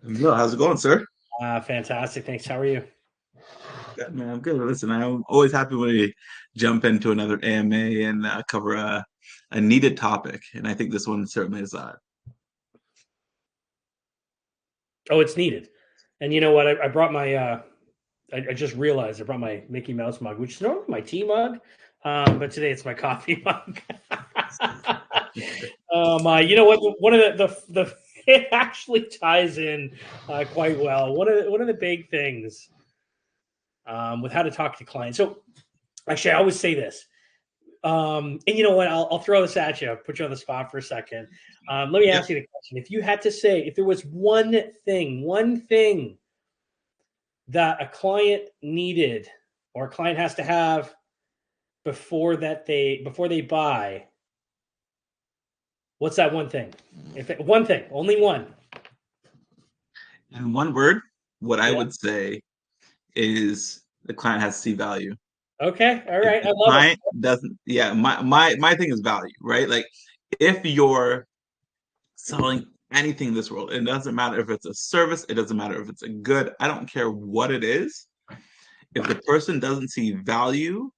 Emil, how's it going, sir? Fantastic. Thanks. How are you? Good, man. I'm good. Listen, I'm always happy when we jump into another AMA and cover a needed topic, and I think this one certainly is that. Oh, it's needed. And you know what? I brought my. I just realized I brought my Mickey Mouse mug, which is normally my tea mug, but today it's my coffee mug. You know what? One of the it actually ties in quite well. One of the big things with how to talk to clients. So actually, I always say this. And you know what? I'll throw this at you. I'll put you on the spot for a second. Let me Yep. ask you the question. If you had to say, if there was one thing that a client needed or a client has to have before they buy, what's that one thing? One thing, only one. In one word, what I Yeah. would say is the client has to see value. Okay. All If right. I the love it. client doesn't, yeah, my thing is value, right? Like if you're selling anything in this world, it doesn't matter if it's a service, it doesn't matter if it's a good, I don't care what it is. If the person doesn't see value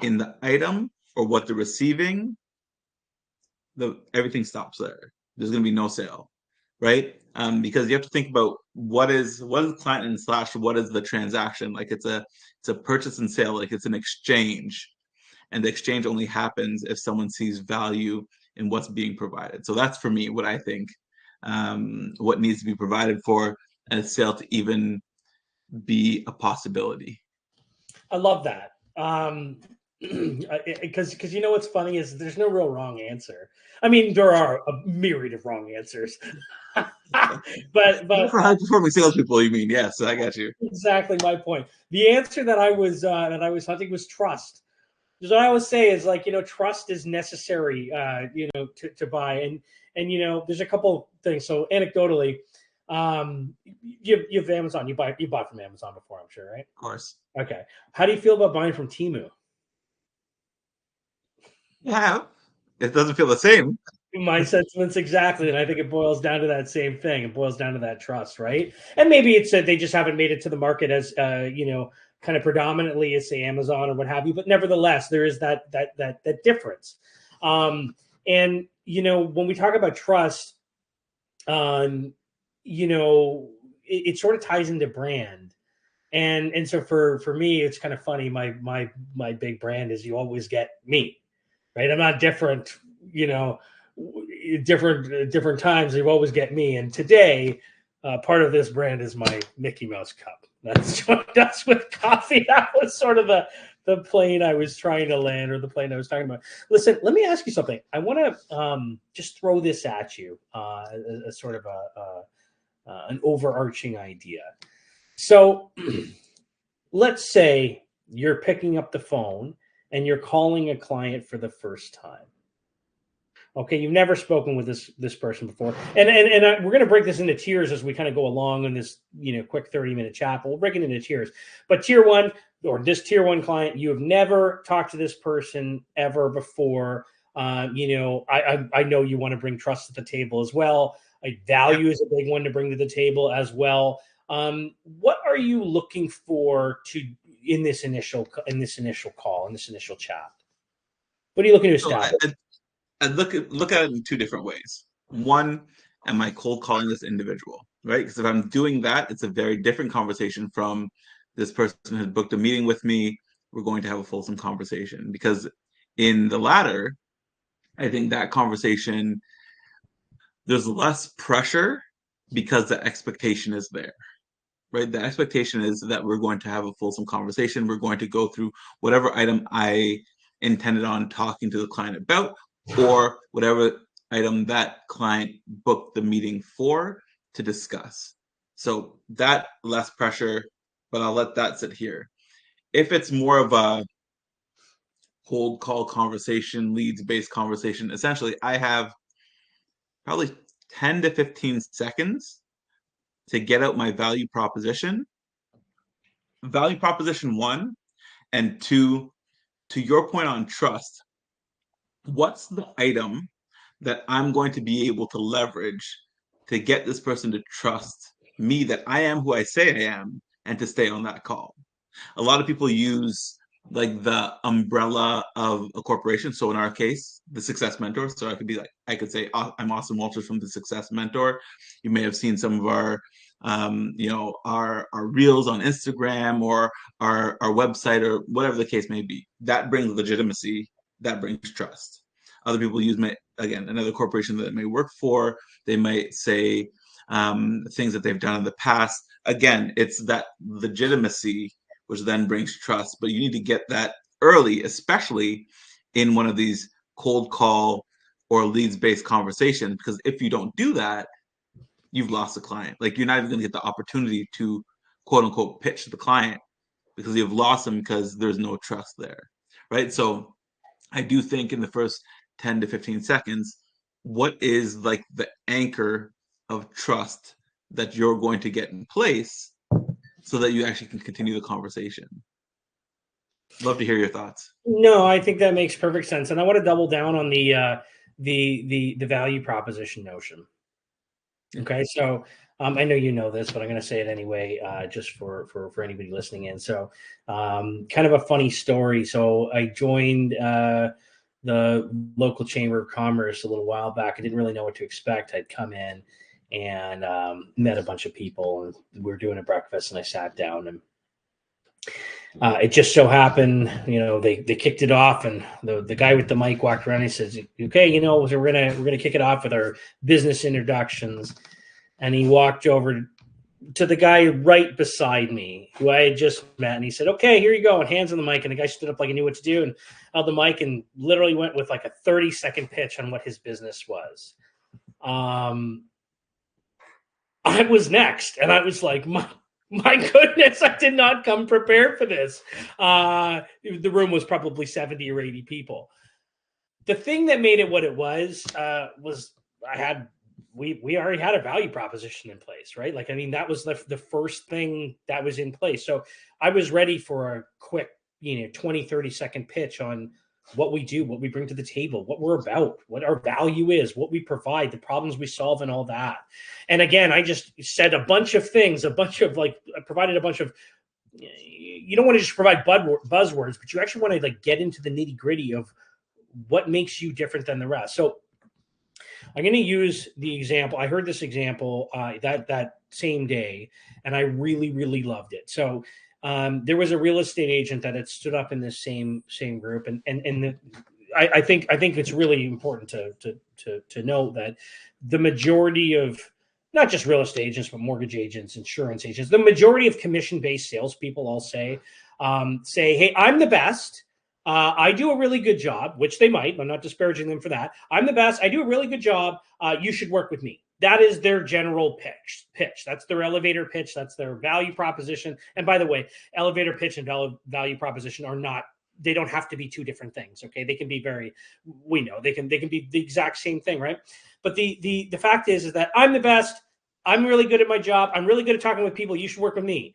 in the item or what they're receiving, the everything stops there. There's going to be no sale, right? Because you have to think about what is client and slash what is the transaction. Like it's a purchase and sale, like it's an exchange, and the exchange only happens if someone sees value in what's being provided. So that's for me what I think what needs to be provided for a sale to even be a possibility. I love that. Because you know what's funny is there's no real wrong answer. I mean, there are a myriad of wrong answers, but Not but for high performing salespeople, you mean? Yes, I got you. exactly my point. The answer that I was hunting was trust. Because what I always say is like trust is necessary to buy and there's a couple things. So anecdotally, you have Amazon. You bought from Amazon before, I'm sure, right? Of course. Okay. How do you feel about buying from Timu? Yeah, it doesn't feel the same. My sentiments exactly, and I think it boils down to that same thing. It boils down to that trust, right? And maybe it's that they just haven't made it to the market as kind of predominantly as say Amazon or what have you. But nevertheless, there is that difference. And when we talk about trust, um, it sort of ties into brand. And so for me, it's kind of funny. My big brand is you always get me, right? I'm not different, you know, different times. You always get me. And today, part of this brand is my Mickey Mouse cup. That's with coffee. That was sort of the plane I was trying to land, or the plane I was talking about. Listen, let me ask you something. I want to just throw this at you as sort of an overarching idea. So let's say you're picking up the phone and you're calling a client for the first time. Okay, you've never spoken with this person before, and we're going to break this into tiers as we kind of go along in this quick 30-minute chat. But we'll break it into tiers. But tier one, or this tier one client, you have never talked to this person ever before. I know you want to bring trust to the table as well. Yep. Value is a big one to bring to the table as well. What are you looking for to in this initial call, in this initial chat? What are you looking to So establish? I look at it in two different ways. One, am I cold calling this individual, right? Because if I'm doing that, it's a very different conversation from this person has booked a meeting with me. We're going to have a fulsome conversation. Because in the latter, I think that conversation, there's less pressure because the expectation is there, right? The expectation is that we're going to have a fulsome conversation. We're going to go through whatever item I intended on talking to the client about, or whatever item that client booked the meeting for to discuss. So that less pressure, but I'll let that sit here. If it's more of a cold call conversation, leads based conversation, essentially, I have probably 10 to 15 seconds to get out my value proposition one, and two, to your point on trust, what's the item that I'm going to be able to leverage to get this person to trust me that I am who I say I am and to stay on that call. A lot of people use like the umbrella of a corporation. So in our case, the Success Mentor. So I could be like, I could say, I'm Austin Walters from the Success Mentor. You may have seen some of our, our reels on Instagram or our website or whatever the case may be. That brings legitimacy. That brings trust. Other people use again another corporation that they may work for. They might say things that they've done in the past. Again, it's that legitimacy which then brings trust. But you need to get that early, especially in one of these cold call or leads based conversations, because if you don't do that, you've lost the client. Like you're not even going to get the opportunity to quote unquote pitch to the client because you've lost them because there's no trust there. Right. So I do think in the first 10 to 15 seconds, what is like the anchor of trust that you're going to get in place so that you actually can continue the conversation? Love to hear your thoughts. No, I think that makes perfect sense, and I want to double down on the value proposition notion. Okay, so I know you know this, but I'm going to say it anyway, just for anybody listening in. So, kind of a funny story. So I joined the local chamber of commerce a little while back. I didn't really know what to expect. I'd come in and met a bunch of people, and we were doing a breakfast, and I sat down and it just so happened, they kicked it off, and the guy with the mic walked around and he says, "Okay, so we're gonna kick it off with our business introductions." And he walked over to the guy right beside me, who I had just met, and he said, "Okay, here you go," and hands on the mic. And the guy stood up like he knew what to do and held the mic and literally went with like a 30-second pitch on what his business was. I was next, and I was like, my goodness, I did not come prepared for this. The room was probably 70 or 80 people. The thing that made it what it was we already had a value proposition in place, right? Like, I mean, that was the first thing that was in place. So I was ready for a quick, 20, 30-second pitch on what we do, what we bring to the table, what we're about, what our value is, what we provide, the problems we solve, and all that. And again, I just said a bunch of things, I provided a bunch of, you don't want to just provide buzzwords, but you actually want to like get into the nitty gritty of what makes you different than the rest. So I'm going to use the example. I heard this example that same day, and I really, really loved it. So there was a real estate agent that had stood up in this same group, and I think it's really important to note that the majority of not just real estate agents, but mortgage agents, insurance agents, the majority of commission-based salespeople, I'll say, "Hey, I'm the best. I do a really good job," which they might. I'm not disparaging them for that. "I'm the best. I do a really good job. You should work with me." That is their general pitch. That's their elevator pitch. That's their value proposition. And by the way, elevator pitch and value proposition are not. They don't have to be two different things. Okay, they can be they can be the exact same thing, right? But the fact is that I'm the best. I'm really good at my job. I'm really good at talking with people. You should work with me.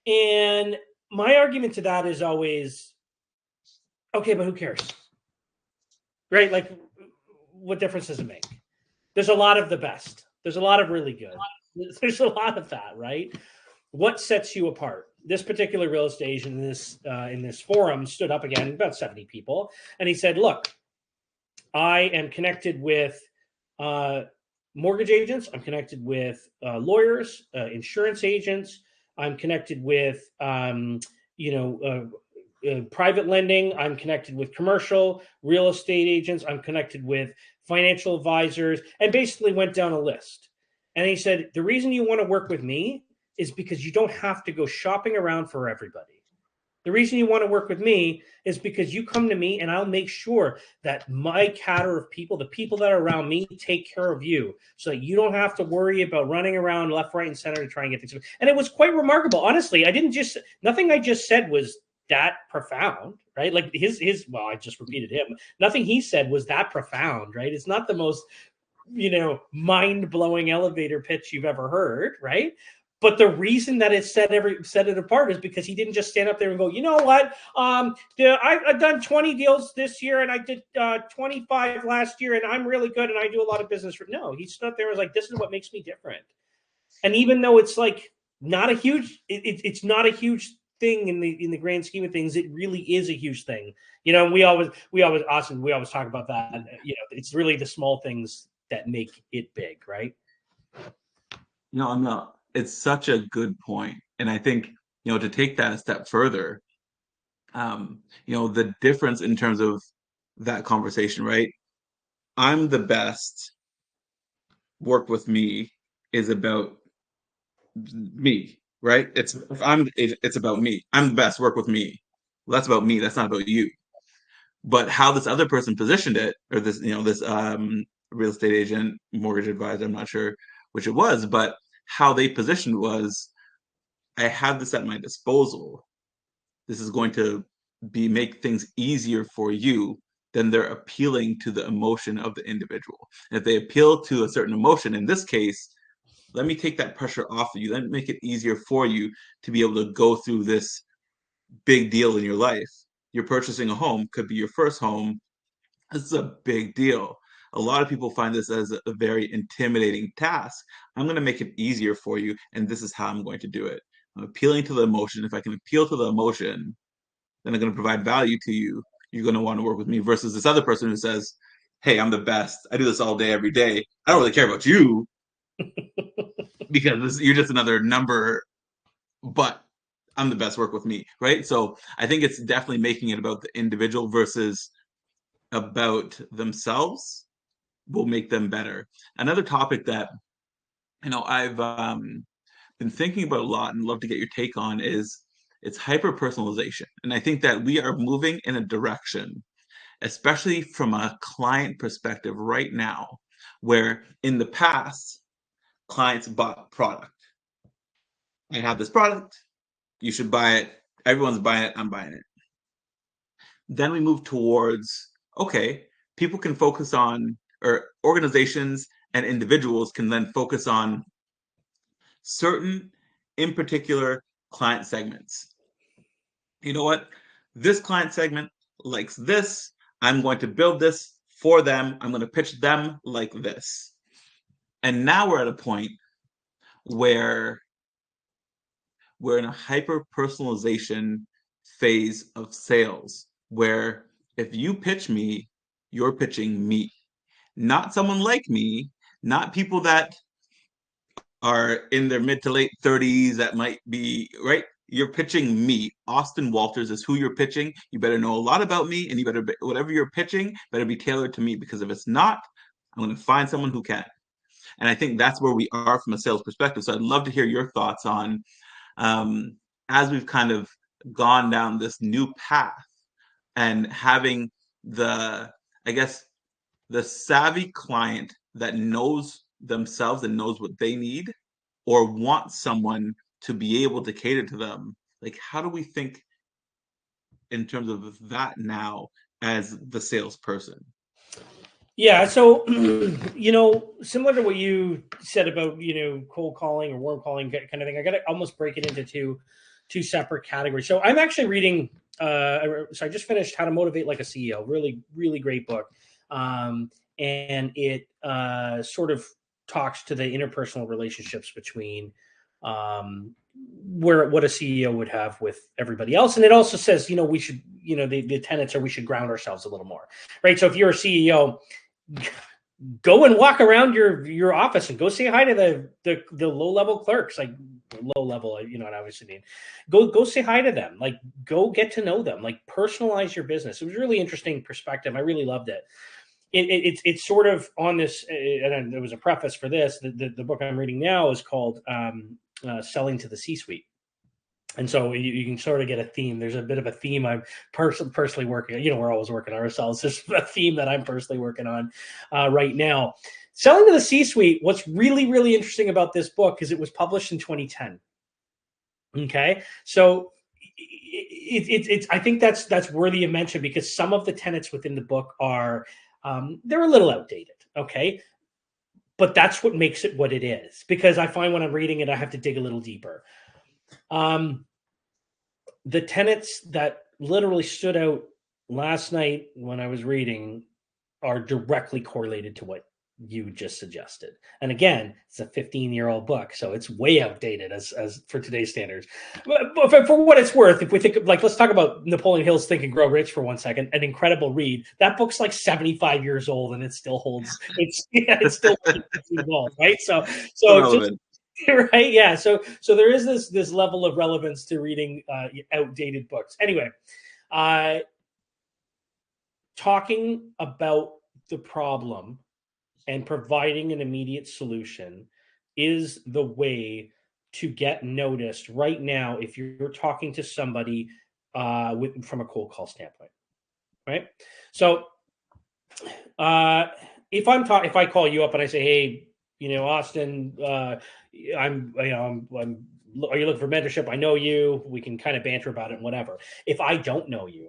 And my argument to that is always, okay, but who cares? Right? Like, what difference does it make? There's a lot of the best. There's a lot of really good. There's a lot of that, right? What sets you apart? This particular real estate agent in this forum stood up again, about 70 people, and he said, "Look, I am connected with mortgage agents. I'm connected with lawyers, insurance agents. I'm connected with private lending. I'm connected with commercial real estate agents. I'm connected with financial advisors," and basically went down a list. And he said, "The reason you want to work with me is because you don't have to go shopping around for everybody. The reason you want to work with me is because you come to me and I'll make sure that my cater of people, the people that are around me, take care of you so that you don't have to worry about running around left, right, and center to try and get things." And it was quite remarkable. Honestly, nothing I just said was that profound, right? Like well, I just repeated him. Nothing he said was that profound, right? It's not the most, mind-blowing elevator pitch you've ever heard, right? But the reason that it set it apart is because he didn't just stand up there and go, "You know what? I've done 20 deals this year and I did 25 last year and I'm really good and I do a lot of business." No, he stood up there and was like, "This is what makes me different." And even though it's like not a huge, it's not a huge thing in the grand scheme of things, it really is a huge thing. You know, Austin, we always talk about that. You know, it's really the small things that make it big, right? I'm not. It's such a good point, and I think to take that a step further, the difference in terms of that conversation, right? I'm the best. Work with me is about me, right? It's about me. I'm the best. Work with me. Well, that's about me. That's not about you. But how this other person positioned it, or this real estate agent, mortgage advisor, I'm not sure which it was, but how they positioned was, I have this at my disposal. This is going to be make things easier for you. Then they're appealing to the emotion of the individual. And if they appeal to a certain emotion, in this case, let me take that pressure off of you. Let me make it easier for you to be able to go through this big deal in your life. You're purchasing a home, could be your first home. This is a big deal. A lot of people find this as a very intimidating task. I'm going to make it easier for you, and this is how I'm going to do it. I'm appealing to the emotion. If I can appeal to the emotion, then I'm going to provide value to you. You're going to want to work with me versus this other person who says, hey, I'm the best. I do this all day, every day. I don't really care about you because you're just another number, but I'm the best. Work with me, right? So I think it's definitely making it about the individual versus about themselves will make them better. Another topic that I've been thinking about a lot and love to get your take on is it's hyper personalization, and I think that we are moving in a direction, especially from a client perspective right now, where in the past clients bought product. I have this product, you should buy it. Everyone's buying it, I'm buying it. Then we move towards, okay, people can focus on, or organizations and individuals can then focus on certain, in particular, client segments. You know what? This client segment likes this. I'm going to build this for them. I'm going to pitch them like this. And now we're at a point where we're in a hyper personalization phase of sales where if you pitch me, you're pitching me, not someone like me, not people that are in their mid to late 30s that might be right. You're pitching me. Austin Walters is who you're pitching. You better know a lot about me, and you better whatever you're pitching better be tailored to me, because if it's not, I'm going to find someone who can. And I think that's where we are from a sales perspective. So I'd love to hear your thoughts on, um, as we've kind of gone down this new path and having the, I guess, the savvy client that knows themselves and knows what they need or want someone to be able to cater to them. Like, how do we think in terms of that now as the salesperson? Yeah, so similar to what you said about cold calling or warm calling kind of thing, I got to almost break it into two separate categories. So I'm actually reading. So I just finished How to Motivate Like a CEO. Really, really great book, and it sort of talks to the interpersonal relationships between what a CEO would have with everybody else, and it also says we should the tenets are we should ground ourselves a little more, right? So if you're a CEO, go and walk around your office and go say hi to the low level clerks, like low level, and obviously mean go say hi to them, like go get to know them, like personalize your business. It was a really interesting perspective. I really loved it. It's sort of on this, and there was a preface for this. The book I'm reading now is called Selling to the C-Suite. And so you can sort of get a theme. There's a bit of a theme I'm personally working on. We're always working on ourselves. There's a theme that I'm personally working on right now. Selling to the C-Suite, what's really, really interesting about this book is it was published in 2010. Okay. So it's I think that's worthy of mention because some of the tenets within the book are, they're a little outdated. Okay. But that's what makes it what it is, because I find when I'm reading it, I have to dig a little deeper. The tenets that literally stood out last night when I was reading are directly correlated to what you just suggested. And again, it's a 15-year-old book, so it's way outdated as for today's standards. But for what it's worth, if we think like, let's talk about Napoleon Hill's Think and Grow Rich for 1 second. An incredible read. That book's like 75 years old, and it still holds. It's still involved, right? So So just relevant. right, yeah. So there is this level of relevance to reading outdated books. Anyway, talking about the problem and providing an immediate solution is the way to get noticed right now if you're talking to somebody from a cold call standpoint, right? So if I call you up and I say, hey, Austin, I'm are you looking for mentorship? I know you. We can kind of banter about it and whatever. If I don't know you,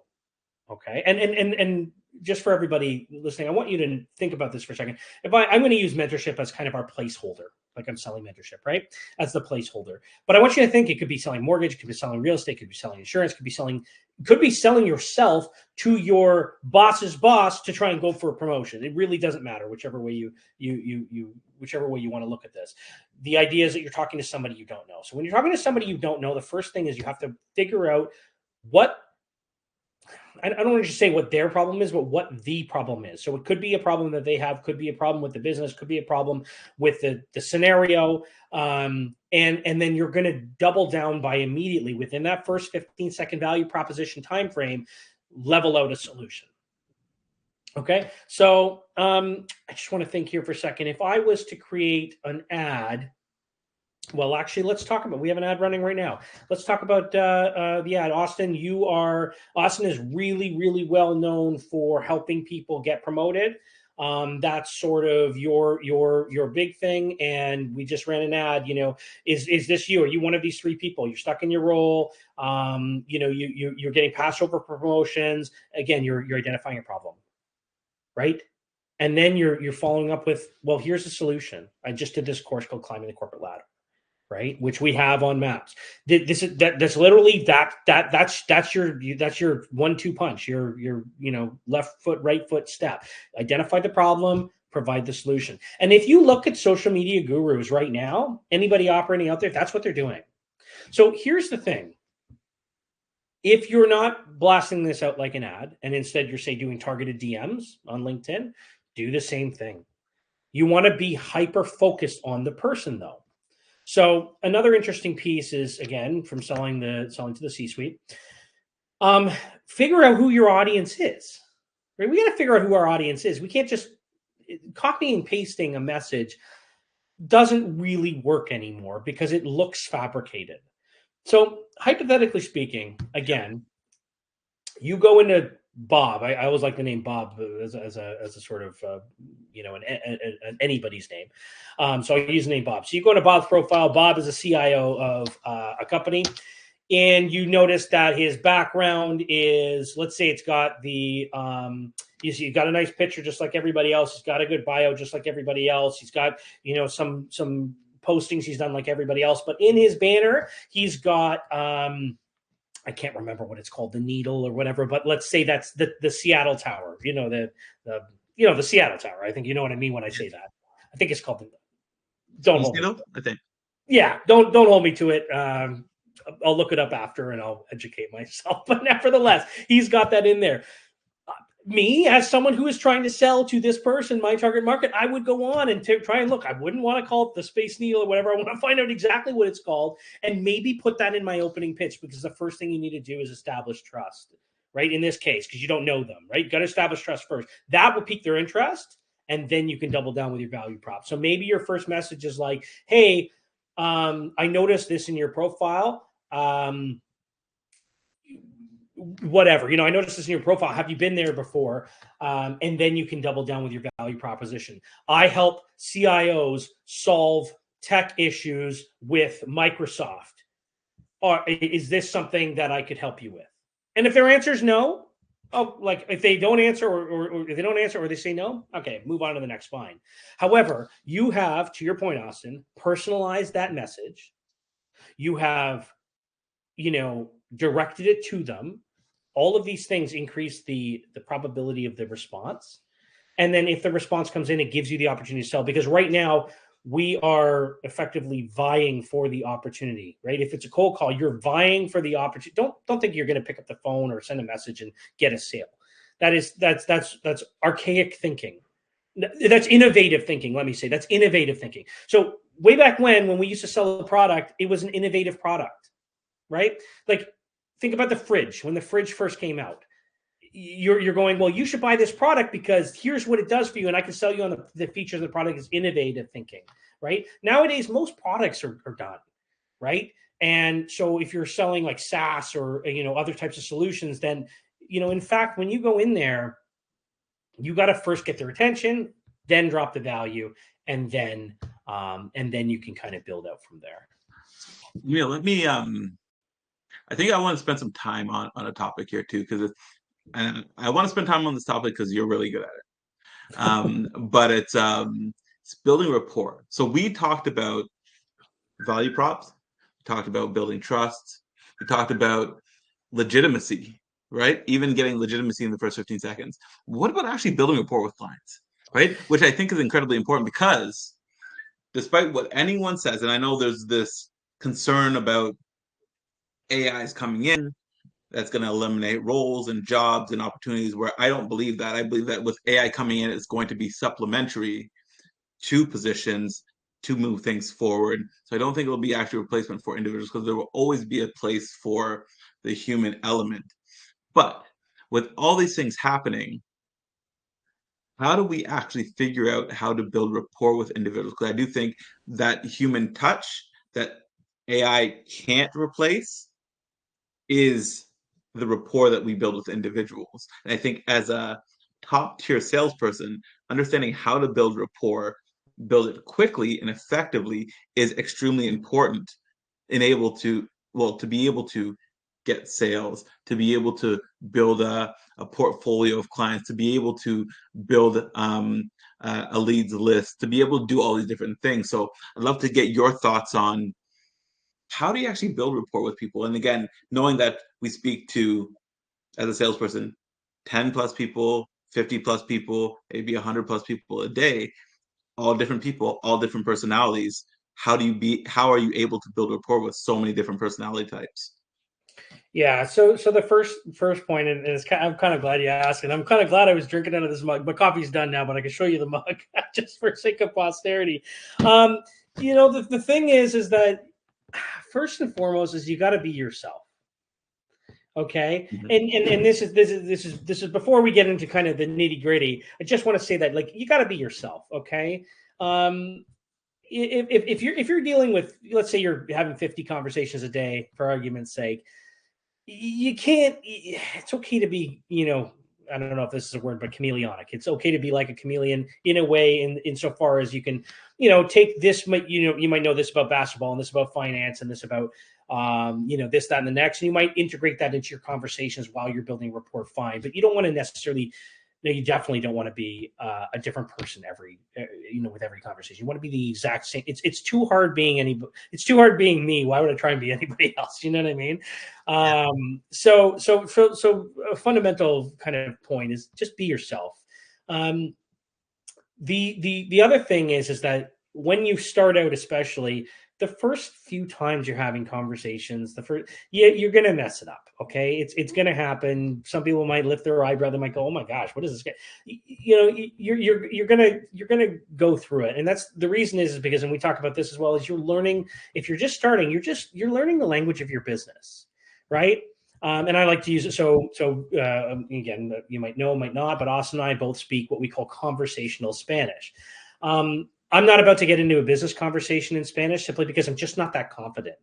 okay, and just for everybody listening, I want you to think about this for a second. I'm going to use mentorship as kind of our placeholder, like I'm selling mentorship, right? As the placeholder. But I want you to think it could be selling mortgage, it could be selling real estate, it could be selling insurance, it could be selling yourself to your boss's boss to try and go for a promotion. It really doesn't matter, whichever way you whichever way you want to look at this. The idea is that you're talking to somebody you don't know. So when you're talking to somebody you don't know, the first thing is you have to figure out what I don't want to just say what their problem is, but what the problem is. So it could be a problem that they have, could be a problem with the business, could be a problem with the scenario. And then you're going to double down by immediately within that first 15-second value proposition time frame, level out a solution. Okay. So I just want to think here for a second. If I was to create an ad, well, actually, let's talk about. We have an ad running right now. Let's talk about the ad. Austin, Austin is really, really well known for helping people get promoted. That's sort of your big thing. And we just ran an ad. Is this you? Are you one of these three people? You're stuck in your role. You're getting passed over for promotions. Again, you're identifying a problem, right? And then you're following up with, well, here's a solution. I just did this course called Climbing the Corporate Ladder, right? Which we have on maps. That's literally that's your 1-2 punch. Your left foot, right foot step. Identify the problem, provide the solution. And if you look at social media gurus right now, anybody operating out there, that's what they're doing. So here's the thing. If you're not blasting this out like an ad, and instead you're doing targeted DMs on LinkedIn, do the same thing. You want to be hyper focused on the person though. So another interesting piece is, again, from selling to the C-suite. Figure out who your audience is. Right? We got to figure out who our audience is. We can't just copying and pasting a message doesn't really work anymore because it looks fabricated. So hypothetically speaking, again, you go into Bob. I always like the name Bob as a sort of an anybody's name. So I use the name Bob. So you go into Bob's profile. Bob is a CIO of a company, and you notice that his background is, let's say, it's got the he's got a nice picture just like everybody else. He's got a good bio just like everybody else. He's got some postings he's done like everybody else. But in his banner, he's got I can't remember what it's called, the needle or whatever, but let's say that's the Seattle Tower, the Seattle Tower. I think you know what I mean when I say that. I think it's called don't hold me. I think. Yeah, don't hold me to it. I'll look it up after and I'll educate myself. But nevertheless, he's got that in there. Me, as someone who is trying to sell to this person, my target market, I would go on and try and look. I wouldn't want to call it the Space Needle or whatever. I want to find out exactly what it's called and maybe put that in my opening pitch, because the first thing you need to do is establish trust, right? In this case, because you don't know them, right? You got to establish trust first. That will pique their interest, and then you can double down with your value prop. So maybe your first message is like, hey, I noticed this in your profile. Whatever, I noticed this in your profile. Have you been there before? And then you can double down with your value proposition. I help CIOs solve tech issues with Microsoft. Or is this something that I could help you with? And if their answer is no, like if they don't answer or if they don't answer or they say no, okay, move on to the next, fine. However, you have, to your point, Austin, personalized that message. You have, directed it to them. All of these things increase the probability of the response. And then if the response comes in, it gives you the opportunity to sell. Because right now we are effectively vying for the opportunity, right? If it's a cold call, you're vying for the opportunity. Don't think you're going to pick up the phone or send a message and get a sale. That's archaic thinking. That's innovative thinking. Let me say that's innovative thinking. So way back when we used to sell a product, it was an innovative product, right? Like think about the fridge. When the fridge first came out, you're going, well, you should buy this product because here's what it does for you, and I can sell you on the features of the product. Is innovative thinking, right? Nowadays, most products are done, right? And so if you're selling like SaaS or other types of solutions, then in fact, when you go in there, you got to first get their attention, then drop the value, and then you can kind of build out from there. Yeah, let me I think I want to spend some time on a topic here too, because and I want to spend time on this topic because you're really good at it. But it's building rapport. So we talked about value props, we talked about building trust, we talked about legitimacy, right? Even getting legitimacy in the first 15 seconds. What about actually building rapport with clients, right? Which I think is incredibly important because despite what anyone says, and I know there's this concern about AI is coming in, that's going to eliminate roles and jobs and opportunities, where I don't believe that. I believe that with AI coming in, it's going to be supplementary to positions to move things forward. So I don't think it'll be actually a replacement for individuals because there will always be a place for the human element. But with all these things happening, how do we actually figure out how to build rapport with individuals? Because I do think that human touch that AI can't replace is the rapport that we build with individuals. And I think as a top tier salesperson, understanding how to build rapport, build it quickly and effectively is extremely important in able to, well, to be able to get sales, to be able to build a portfolio of clients, to be able to build a leads list, to be able to do all these different things. So I'd love to get your thoughts on how do you actually build rapport with people? And again, knowing that we speak to, as a salesperson, 10 plus people, 50 plus people, maybe 100 plus people a day, all different people, all different personalities. How are you able to build rapport with so many different personality types? Yeah. So the first point, and I'm kind of glad you asked, and I'm kind of glad I was drinking out of this mug. My coffee's done now, but I can show you the mug just for sake of posterity. The thing is that first and foremost is you got to be yourself. Okay. Mhm. And this is before we get into kind of the nitty gritty. I just want to say that, like, you got to be yourself. Okay. If you're dealing with, let's say you're having 50 conversations a day, for argument's sake, you can't, it's okay to be, I don't know if this is a word, but chameleonic. It's okay to be like a chameleon in a way, insofar as you can, take this, you might know this about basketball and this about finance and this about, this, that, and the next, and you might integrate that into your conversations while you're building rapport. Fine. But you don't want to necessarily, no, you definitely don't want to be a different person with every conversation. You want to be the exact same. It's too hard being It's too hard being me. Why would I try and be anybody else? You know what I mean? So a fundamental kind of point is just be yourself. Um, the other thing is that when you start out, especially the first few times you're having conversations, you're gonna mess it up. Okay, it's gonna happen. Some people might lift their eyebrow. They might go, "Oh my gosh, what is this guy?" You're gonna go through it, and that's the reason is because, and we talk about this as well, is you're learning. If you're just starting, you're learning the language of your business, right? And I like to use it. Again, you might know, might not, but Austin and I both speak what we call conversational Spanish. I'm not about to get into a business conversation in Spanish simply because I'm just not that confident.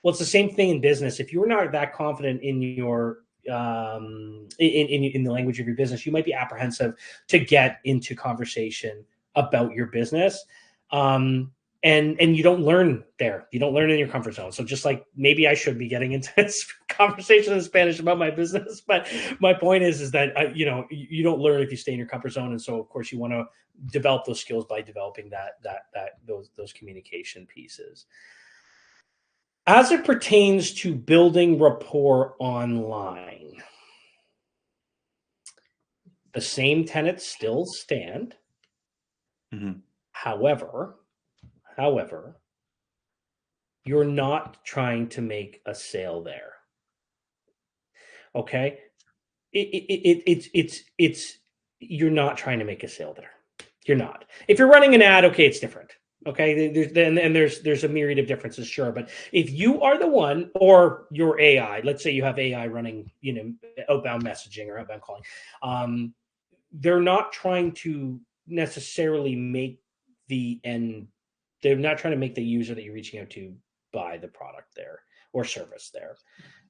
Well, it's the same thing in business. If you're not that confident in your in the language of your business, you might be apprehensive to get into conversation about your business. And you don't learn there. You don't learn in your comfort zone. So just like maybe I should be getting into this conversation in Spanish about my business, but my point is that you don't learn if you stay in your comfort zone. And so of course you want to develop those skills by developing those communication pieces. As it pertains to building rapport online, The same tenets still stand. Mm-hmm. However, you're not trying to make a sale there. Okay, it's you're not trying to make a sale there. You're not. If you're running an ad, okay, it's different. Okay, there's a myriad of differences, sure. But if you are the one, or your AI, let's say you have AI running, outbound messaging or outbound calling, they're not trying to necessarily make the end. They're not trying to make the user that you're reaching out to buy the product there or service there.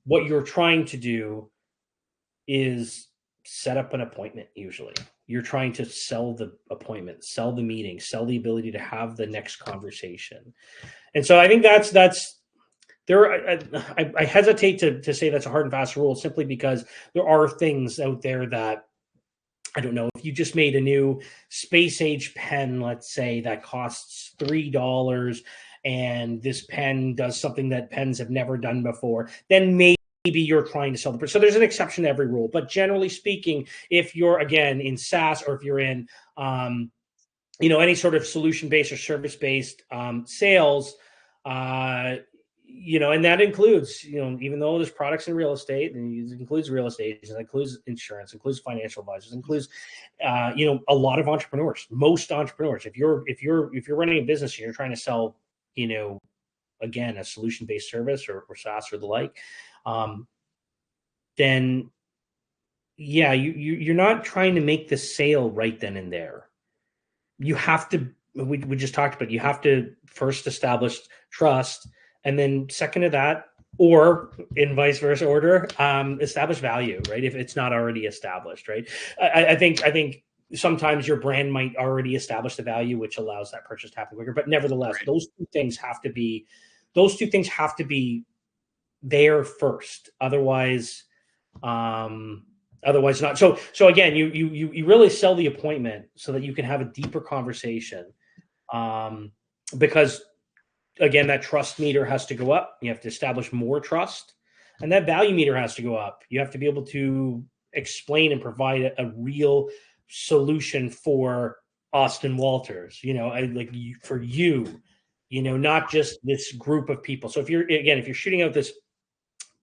What you're trying to do is set up an appointment. Usually you're trying to sell the appointment, sell the meeting, sell the ability to have the next conversation. And so I think that's there. I hesitate to say that's a hard and fast rule, simply because there are things out there that, I don't know, if you just made a new space age pen, let's say, that costs $3, and this pen does something that pens have never done before, then maybe you're trying to sell the. So there's an exception to every rule. But generally speaking, if you're, again, in SaaS, or if you're in any sort of solution-based or service-based sales, and that includes, even though there's products in real estate, and it includes real estate, it includes insurance, includes financial advisors, includes, a lot of entrepreneurs, most entrepreneurs. If you're running a business and you're trying to sell, again, a solution-based service, or SaaS or the like, then yeah, you're not trying to make the sale right then and there. You have to, we just talked about, you have to first establish trust, and then second to that, or in vice versa order, establish value, right? If it's not already established, right? I think sometimes your brand might already establish the value, which allows that purchase to happen quicker. But nevertheless, Right. those two things have to be there first. Otherwise not. So again, you really sell the appointment so that you can have a deeper conversation, because, again, that trust meter has to go up. You have to establish more trust, and that value meter has to go up. You have to be able to explain and provide a real solution for Austin Walters, for you, not just this group of people. So if you're shooting out this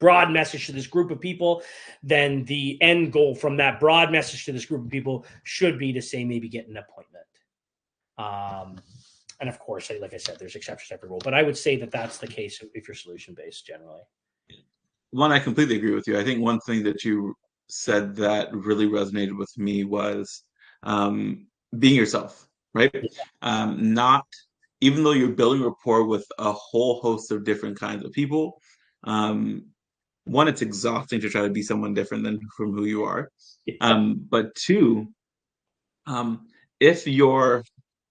broad message to this group of people, then the end goal from that broad message to this group of people should be to say, maybe get an appointment. And of course, like I said, there's exceptions to every rule, but I would say that that's the case if you're solution based generally. One, I completely agree with you. I think one thing that you said that really resonated with me was being yourself, right? Not, even though you're building rapport with a whole host of different kinds of people, um, one, it's exhausting to try to be someone different than from who you are. Yeah. But two, if you're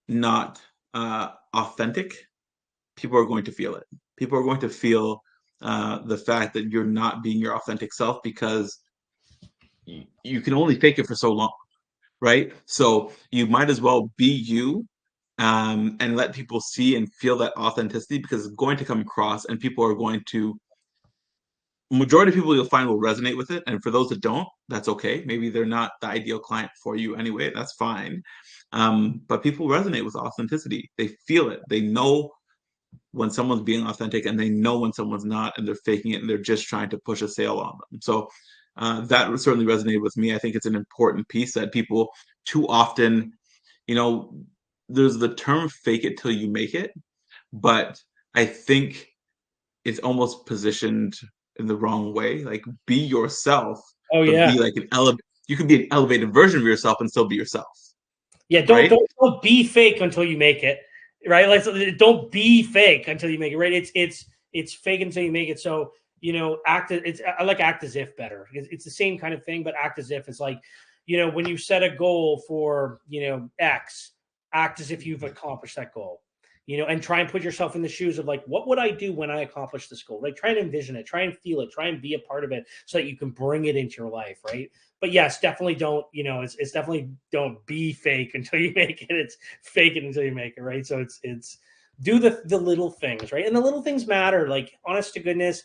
not authentic, people are going to feel it. People are going to feel the fact that you're not being your authentic self, because you can only fake it for so long, right? So you might as well be you, and let people see and feel that authenticity, because it's going to come across, and people are going to, majority of people you'll find will resonate with it. And for those that don't, that's okay. Maybe they're not the ideal client for you anyway. That's fine. But people resonate with authenticity. They feel it. They know when someone's being authentic, and they know when someone's not, and they're faking it, and they're just trying to push a sale on them. So that certainly resonated with me. I think it's an important piece that people too often, you know, there's the term fake it till you make it, but I think it's almost positioned in the wrong way. Like, be yourself, Oh but be yeah. like you can be an elevated version of yourself and still be yourself, Yeah, don't right? don't don't be fake until you make it, right? Like, don't be fake until you make it, right? It's fake until you make it. So, I like act as if better. It's the same kind of thing, but act as if. It's like, when you set a goal for, X, act as if you've accomplished that goal. And try and put yourself in the shoes of, like, what would I do when I accomplish this goal? Right? Try and envision it, try and feel it, try and be a part of it, so that you can bring it into your life, right? But yes, definitely don't, it's definitely, don't be fake until you make it. It's fake it until you make it, right? So it's do the little things, right? And the little things matter. Like, honest to goodness,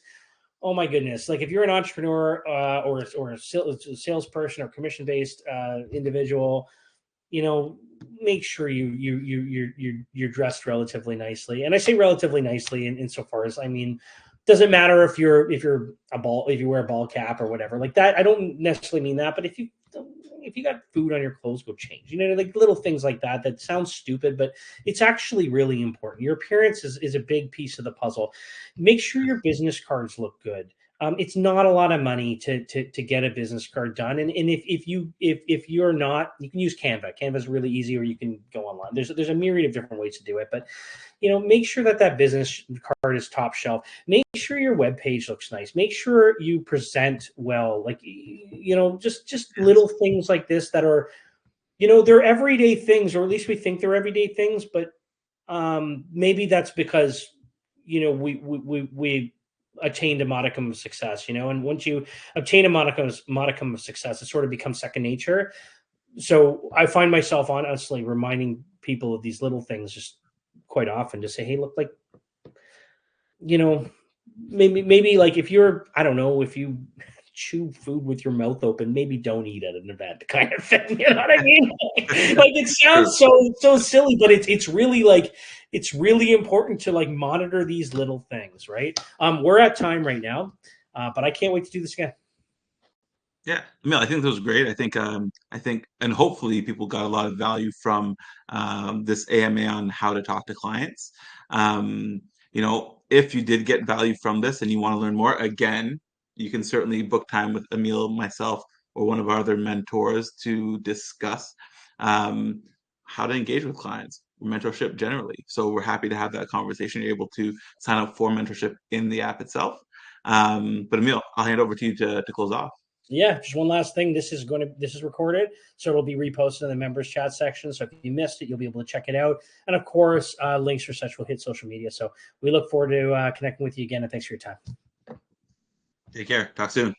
Oh my goodness! Like if you're an entrepreneur or a salesperson or commission based individual, you know, make sure you're dressed relatively nicely. And I say relatively nicely in insofar as, I mean, doesn't matter if you're a ball, if you wear a ball cap or whatever like that. I don't necessarily mean that, but if you got food on your clothes, go change. You know, like little things like that. That sounds stupid, but it's actually really important. Your appearance is a big piece of the puzzle. Make sure your business cards look good. It's not a lot of money to get a business card done, and if you're not, you can use Canva. Canva is really easy, or you can go online. There's a myriad of different ways to do it, but make sure that business card is top shelf. Make sure your web page looks nice. Make sure you present well. Like just little things like this that are they're everyday things, or at least we think they're everyday things, but maybe that's because we attained a modicum of success, and once you obtain a modicum of success, it sort of becomes second nature. So I find myself honestly reminding people of these little things just quite often to say, hey, look, like, you know, maybe like if you're, I don't know, if you chew food with your mouth open, maybe don't eat at an event, kind of thing. You know what I mean? Like it True. sounds so silly, but it's really like it's really important to like monitor these little things, right? We're at time right now, but I can't wait to do this again. Yeah, I mean, I think that was great. I think, and hopefully, people got a lot of value from this AMA on how to talk to clients. If you did get value from this and you want to learn more, again, you can certainly book time with Emil, myself, or one of our other mentors to discuss um, how to engage with clients, mentorship generally. So we're happy to have that conversation. You're able to sign up for mentorship in the app itself. But Emil, I'll hand over to you to close off. Yeah, just one last thing. This is recorded, so it'll be reposted in the members chat section. So if you missed it, you'll be able to check it out. And of course, links for such will hit social media. So we look forward to connecting with you again. And thanks for your time. Take care. Talk soon.